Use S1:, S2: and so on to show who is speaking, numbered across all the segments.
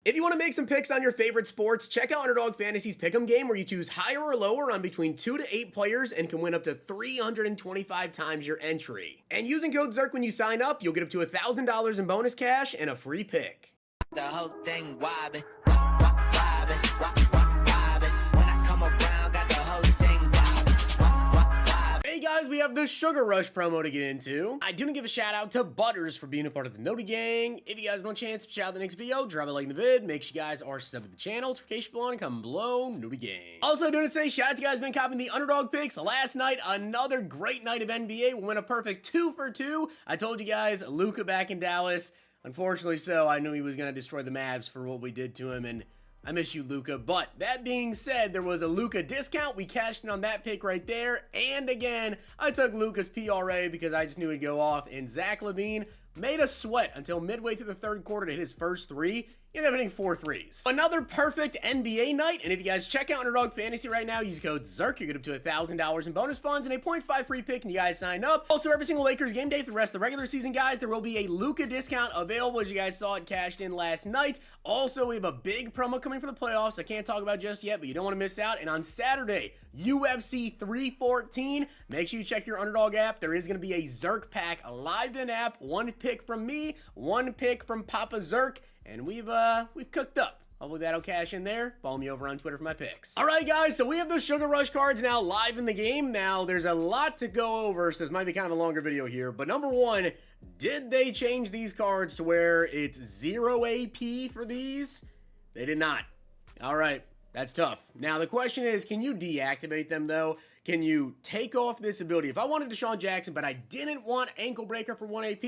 S1: If you want to make some picks on your favorite sports, check out Underdog Fantasy's Pick'em game where you choose higher or lower on between 2 to 8 players and can win up to 325 times your entry. And using code ZERK when you sign up, you'll get up to $1,000 in bonus cash and a free pick.
S2: The whole thing wobbin', wobbin', wobbin'. When I come around, got the whole thing wobbin'.
S1: Hey guys, we have the Sugar Rush promo to get into. I do want to give a shout out to Butters for being a part of the Noti Gang. If you guys want a chance to shout out the next video, drop a like in the vid. Make sure you guys are subbed to the channel. Notification bell on, comment below, Noti Gang. Also, do want to say shout out to you guys who've been copying the Underdog picks. Last night, another great night of NBA. We went a perfect 2 for 2. I told you guys, Luka back in Dallas. Unfortunately so, I knew he was going to destroy the Mavs for what we did to him, and I miss you, Luka. But that being said, there was a Luka discount. We cashed in on that pick right there. And again, I took Luka's PRA because I just knew he'd go off. And Zach LaVine made us sweat until midway through the third quarter to hit his first three. He ended up hitting 4 threes. Another perfect NBA night. And if you guys check out Underdog Fantasy right now, use code ZERK. You get up to $1,000 in bonus funds and a 0.5 free pick, and you guys sign up. Also, every single Lakers game day for the rest of the regular season, guys, there will be a Luka discount available, as you guys saw it cashed in last night. Also, we have a big promo coming for the playoffs I can't talk about just yet, but you don't want to miss out. And on Saturday, UFC 314, make sure you check your Underdog app. There is going to be a ZERK pack live in app. 1 pick from me, 1 pick from Papa ZERK. And we've cooked up. Hopefully that'll cash in there. Follow me over on Twitter for my picks. All right, guys, so we have those Sugar Rush cards now live in the game. Now, there's a lot to go over, so this might be kind of a longer video here. But number one, did they change these cards to where it's 0 AP for these? They did not. All right, that's tough. Now, the question is, can you deactivate them, though? Can you take off this ability? If I wanted Deshaun Jackson, but I didn't want Ankle Breaker for 1 AP,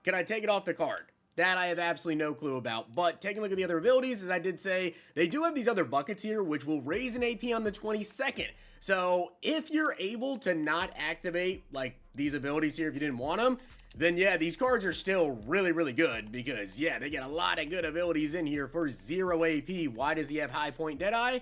S1: can I take it off the card? That I have absolutely no clue about, but taking a look at the other abilities, as I did say, they do have these other buckets here, which will raise an AP on the 22nd. So if you're able to not activate like these abilities here if you didn't want them, then yeah, these cards are still really, really good because yeah, they get a lot of good abilities in here for 0 AP. Why does he have high point Deadeye?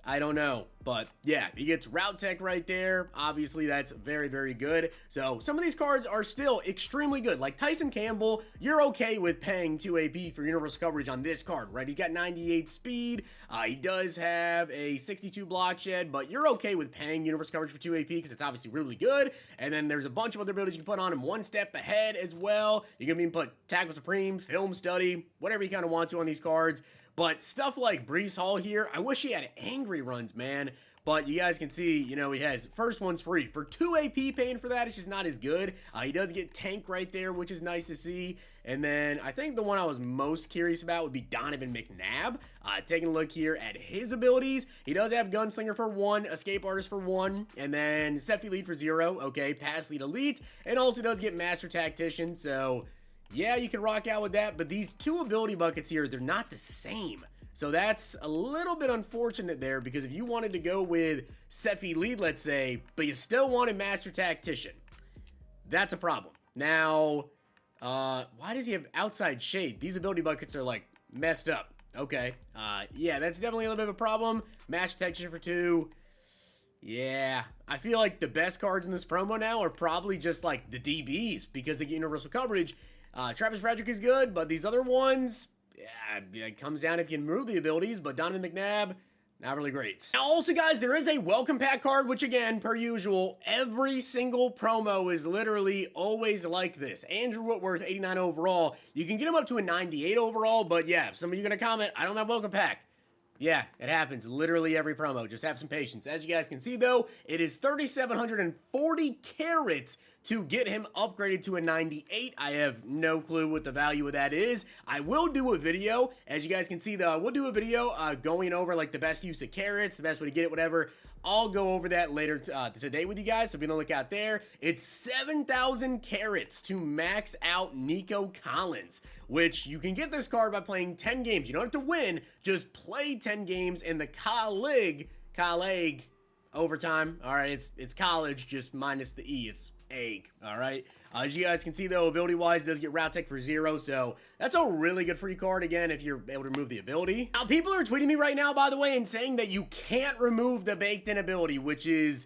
S1: I don't know, but yeah, he gets Route Tech right there. Obviously, that's very, very good. So some of these cards are still extremely good. Like Tyson Campbell, you're okay with paying 2 AP for universal coverage on this card, right? He's got 98 speed. He does have a 62 block shed, but you're okay with paying universal coverage for 2 AP because it's obviously really good. And then there's a bunch of other abilities you can put on him 1 step ahead as well. You can even put Tackle Supreme, Film Study, whatever you kind of want to on these cards. But stuff like Breece Hall here, I wish he had angry runs, man. But you guys can see, you know, he has first one's free. For 2 AP paying for that, it's just not as good. He does get Tank right there, which is nice to see. And then I think the one I was most curious about would be Donovan McNabb. Taking a look here at his abilities, he does have Gunslinger for 1, Escape Artist for 1, and then Set Lead for 0. Okay, Pass Lead Elite, and also does get Master Tactician, so yeah, you can rock out with that, but these 2 ability buckets here, they're not the same. So that's a little bit unfortunate there, because if you wanted to go with Sefi Lead, let's say, but you still wanted Master Tactician, that's a problem. Now, why does he have Outside Shade? These ability buckets are, like, messed up. Okay, yeah, that's definitely a little bit of a problem. Master Tactician for 2. Yeah, I feel like the best cards in this promo now are probably just, like, the DBs, because they get universal coverage. Travis Frederick is good, but these other ones, yeah, it comes down if you can move the abilities, but Donovan McNabb, not really great. Now, also, guys, there is a welcome pack card, which, again, per usual, every single promo is literally always like this. Andrew Whitworth, 89 overall. You can get him up to a 98 overall, but yeah, some of you are going to comment, I don't have welcome pack. Yeah, it happens literally every promo. Just have some patience. As you guys can see, though, it is 3,740 carats to get him upgraded to a 98. I have no clue what the value of that is. I will do a video. As you guys can see, though, we'll do a video going over, like, the best use of carats, the best way to get it, whatever. I'll go over that later today with you guys, so be on the lookout there. It's 7,000 carats to max out Nico Collins, which you can get this card by playing 10 games. You don't have to win, just play 10 games in the colleague overtime. All right, it's college, just minus the E. It's egg, all right? As you guys can see, though, ability-wise, it does get Route Tech for 0, so that's a really good free card, again, if you're able to remove the ability. Now, people are tweeting me right now, by the way, and saying that you can't remove the baked-in ability, which is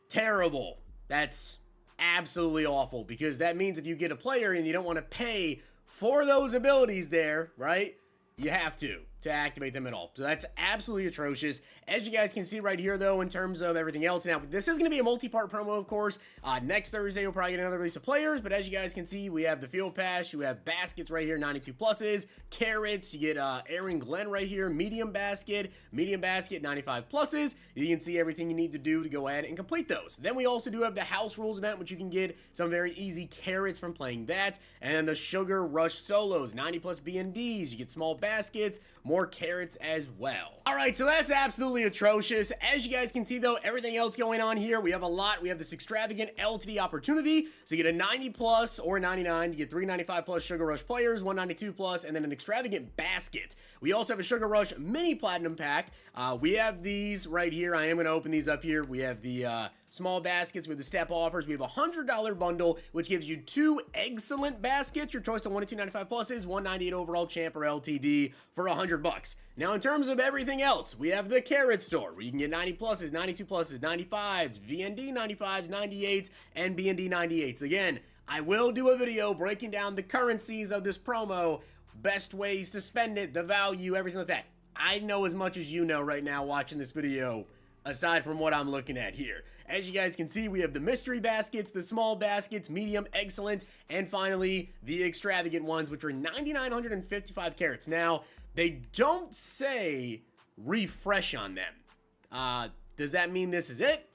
S1: terrible. That's absolutely awful, because that means if you get a player and you don't want to pay for those abilities there, right? You have to activate them at all. So that's absolutely atrocious. As you guys can see right here, though, in terms of everything else. Now, this is going to be a multi-part promo, of course. Next Thursday, we'll probably get another release of players. But as you guys can see, we have the Field Pass. You have baskets right here, 92 pluses. Carrots. You get Aaron Glenn right here, medium basket, 95 pluses. You can see everything you need to do to go ahead and complete those. Then we also do have the House Rules event, which you can get some very easy carrots from playing that. And the Sugar Rush Solos, 90 plus BNDs. You get small baskets, more carrots as well. Alright, so that's absolutely atrocious. As you guys can see, though, everything else going on here, we have a lot. We have this extravagant LTD opportunity. So you get a 90 plus or 99. You get 395 plus Sugar Rush players, 192 plus, and then an extravagant basket. We also have a Sugar Rush mini platinum pack. We have these right here. I am going to open these up here. We have the small baskets with the step offers. We have a $100 bundle, which gives you 2 excellent baskets. Your choice of 1 to 295 pluses, 198 overall champ or LTD for $100. Now, in terms of everything else, we have the carrot store where you can get 90 pluses, 92 pluses, 95s, VND 95s, 98s, and BND 98s. Again, I will do a video breaking down the currencies of this promo, best ways to spend it, the value, everything like that. I know as much as you know right now watching this video, aside from what I'm looking at here. As you guys can see, we have the mystery baskets, the small baskets, medium, excellent, and finally, the extravagant ones, which are 9,955 carats. Now, they don't say refresh on them. Does that mean this is it?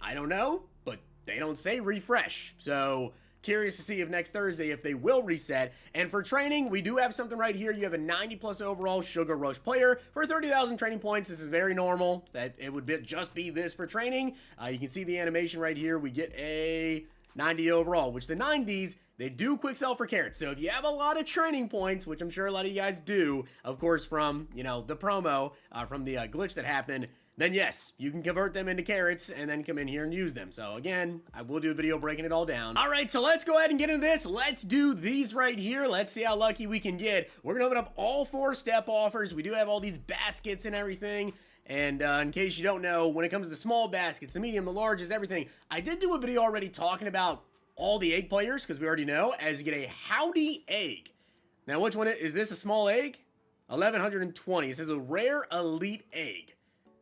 S1: I don't know, but they don't say refresh. So, curious to see if next Thursday, if they will reset. And for training, we do have something right here. You have a 90 plus overall Sugar Rush player for 30,000 training points. This is very normal that it would just be this for training. You can see the animation right here. We get a 90 overall, which the 90s, they do quick sell for carrots. So if you have a lot of training points, which I'm sure a lot of you guys do, of course, from, you know, the promo, from the glitch that happened, then yes, you can convert them into carrots and then come in here and use them. So again, I will do a video breaking it all down. All right, so let's go ahead and get into this. Let's do these right here. Let's see how lucky we can get. We're gonna open up all 4 step offers. We do have all these baskets and everything. And in case you don't know, when it comes to the small baskets, the medium, the larges, everything, I did do a video already talking about all the egg players because we already know, as you get a Howdy egg. Now, which one is this? A small egg? 1120. It says a rare elite egg.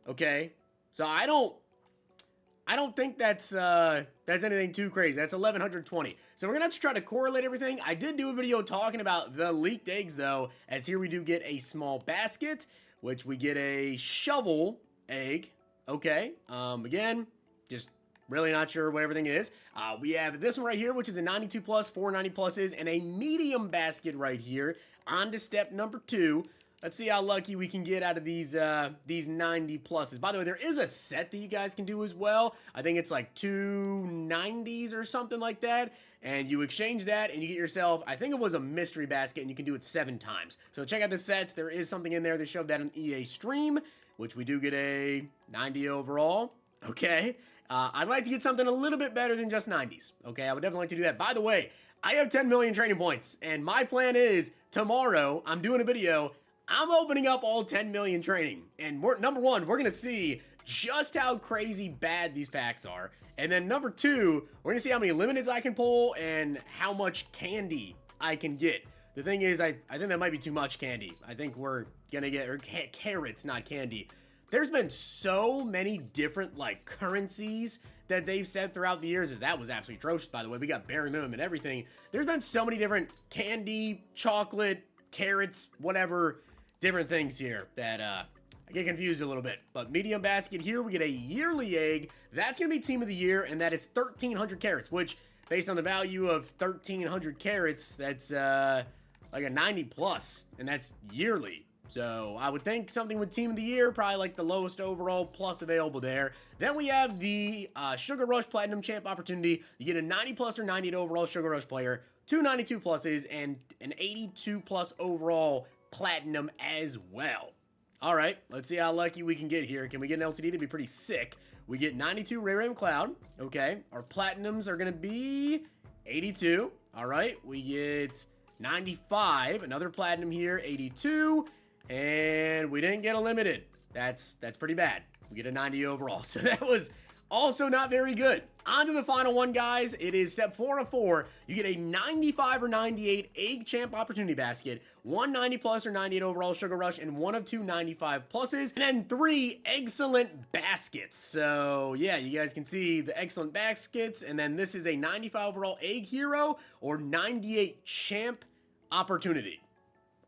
S1: Okay, so I don't think that's anything too crazy. That's 1120. So we're gonna have to try to correlate everything. I did do a video talking about the leaked eggs though, as here we do get a small basket, which we get a shovel egg. Okay, again, just really not sure what everything is. We have this one right here, which is a 92 plus, 490 pluses, and a medium basket right here. On to step number 2. Let's see how lucky we can get out of these 90 pluses. By the way, there is a set that you guys can do as well. I think it's like 2 90s or something like that. And you exchange that and you get yourself, I think it was a mystery basket, and you can do it 7 times. So check out the sets. There is something in there. They showed that on EA Stream, which we do get a 90 overall. Okay. I'd like to get something a little bit better than just 90s. Okay, I would definitely like to do that. By the way, I have 10 million training points, and my plan is tomorrow, I'm doing a video, I'm opening up all 10 million training. And number 1, we're going to see just how crazy bad these packs are. And then number 2, we're going to see how many limiteds I can pull and how much candy I can get. The thing is, I think that might be too much candy. I think we're going to get carrots, not candy. There's been so many different, like, currencies that they've said throughout the years. That was absolutely atrocious, by the way. We got bare minimum and everything. There's been so many different candy, chocolate, carrots, whatever, different things here that I get confused a little bit. But medium basket here, we get a yearly egg. That's going to be team of the year, and that is 1,300 carrots, which, based on the value of 1,300 carrots, that's like a 90 plus, and that's yearly. So I would think something with team of the year, probably like the lowest overall plus available there. Then we have the Sugar Rush Platinum Champ opportunity. You get a 90 plus or 98 overall Sugar Rush player, 2 92 pluses, and an 82 plus overall Platinum as well. All right, let's see how lucky we can get here. Can we get an LTD? That'd be pretty sick. We get 92 Rare Cloud. Okay, our Platinums are going to be 82. All right, we get 95. Another Platinum here, 82. And we didn't get a limited. That's pretty bad. We get a 90 overall. So that was Also not very good. On to the final one, guys. It is step 4 of 4. You get a 95 or 98 Egg Champ Opportunity Basket, 1 90 plus or 98 overall Sugar Rush, and 1 of 2 95 pluses, and then 3 Excellent Baskets. So, yeah, you guys can see the Excellent Baskets, and then this is a 95 overall Egg Hero or 98 Champ Opportunity.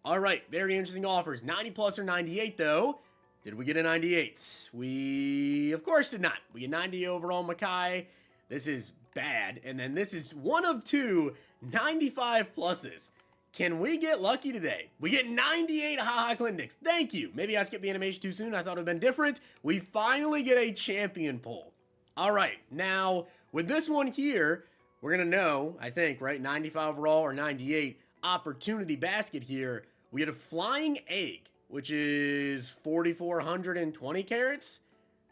S1: All right, very interesting offers. 90 plus or 98, though. Did we get a 98? We, of course, did not. We get 90 overall Makai. This is bad. And then this is 1 of 2 95 pluses. Can we get lucky today? We get 98 Haha Clintix. Thank you. Maybe I skipped the animation too soon. I thought it would have been different. We finally get a champion pull. All right, now with this one here, we're going to know, I think, right? 95 overall or 98 opportunity basket here. We get a flying egg, which is 4,420 carats.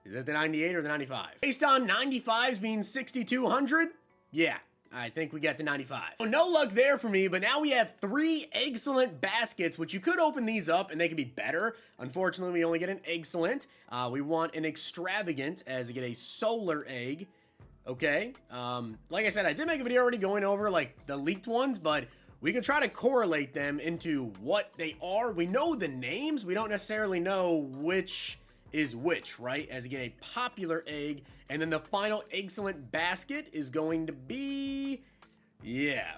S1: Is that the 98 or the 95? Based on 95s being 6,200? Yeah, I think we got the 95. So no luck there for me, but now we have 3 excellent baskets, which you could open these up and they could be better. Unfortunately, we only get an excellent. We want an extravagant as you get a solar egg. Okay, like I said, I did make a video already going over like the leaked ones, but we can try to correlate them into what they are. We know the names. We don't necessarily know which is which, right? As you get a popular egg. And then the final excellent basket is going to be... Yeah,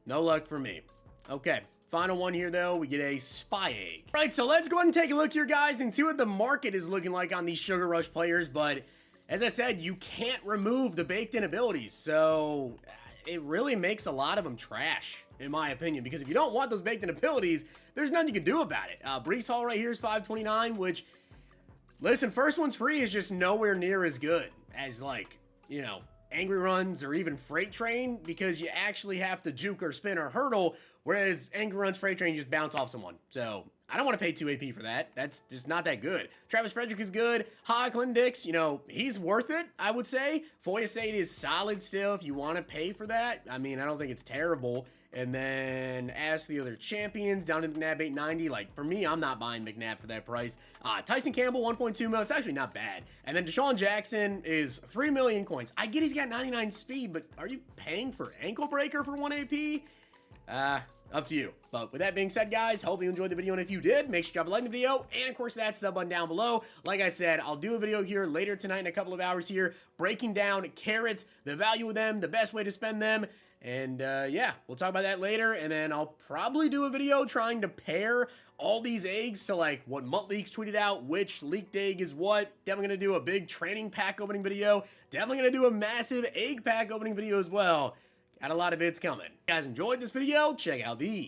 S1: no luck for me. Okay, final one here, though. We get a spy egg. All right, so let's go ahead and take a look here, guys, and see what the market is looking like on these Sugar Rush players. But as I said, you can't remove the baked-in abilities. So it really makes a lot of them trash, in my opinion, because if you don't want those baked-in abilities, there's nothing you can do about it. Brees Hall right here is 529, which, listen, first one's free is just nowhere near as good as, like, you know, Angry Runs or even Freight Train, because you actually have to juke or spin or hurdle, whereas Angry Runs, Freight Train, you just bounce off someone. So I don't want to pay 2 AP for that. That's just not that good. Travis Frederick is good. Ha Dix, you know, he's worth it, I would say. Foya State is solid still if you want to pay for that. I mean, I don't think it's terrible. And then as for the other champions, down to McNabb 890, like, for me, I'm not buying McNabb for that price. Tyson Campbell, 1.2 million. It's actually not bad. And then Deshaun Jackson is 3 million coins. I get he's got 99 speed, but are you paying for Ankle Breaker for 1 AP? Up to you. But with that being said, guys, hope you enjoyed the video, and if you did, make sure you drop a like in the video, and of course that sub button down below. Like I said, I'll do a video here later tonight in a couple of hours here, breaking down carrots, the value of them, the best way to spend them, and yeah, we'll talk about that later, and then I'll probably do a video trying to pair all these eggs to like what Mutt Leaks tweeted out, which leaked egg is what. Definitely gonna do a big training pack opening video, definitely gonna do a massive egg pack opening video as well. Got a lot of vids coming. If you guys enjoyed this video, check out these.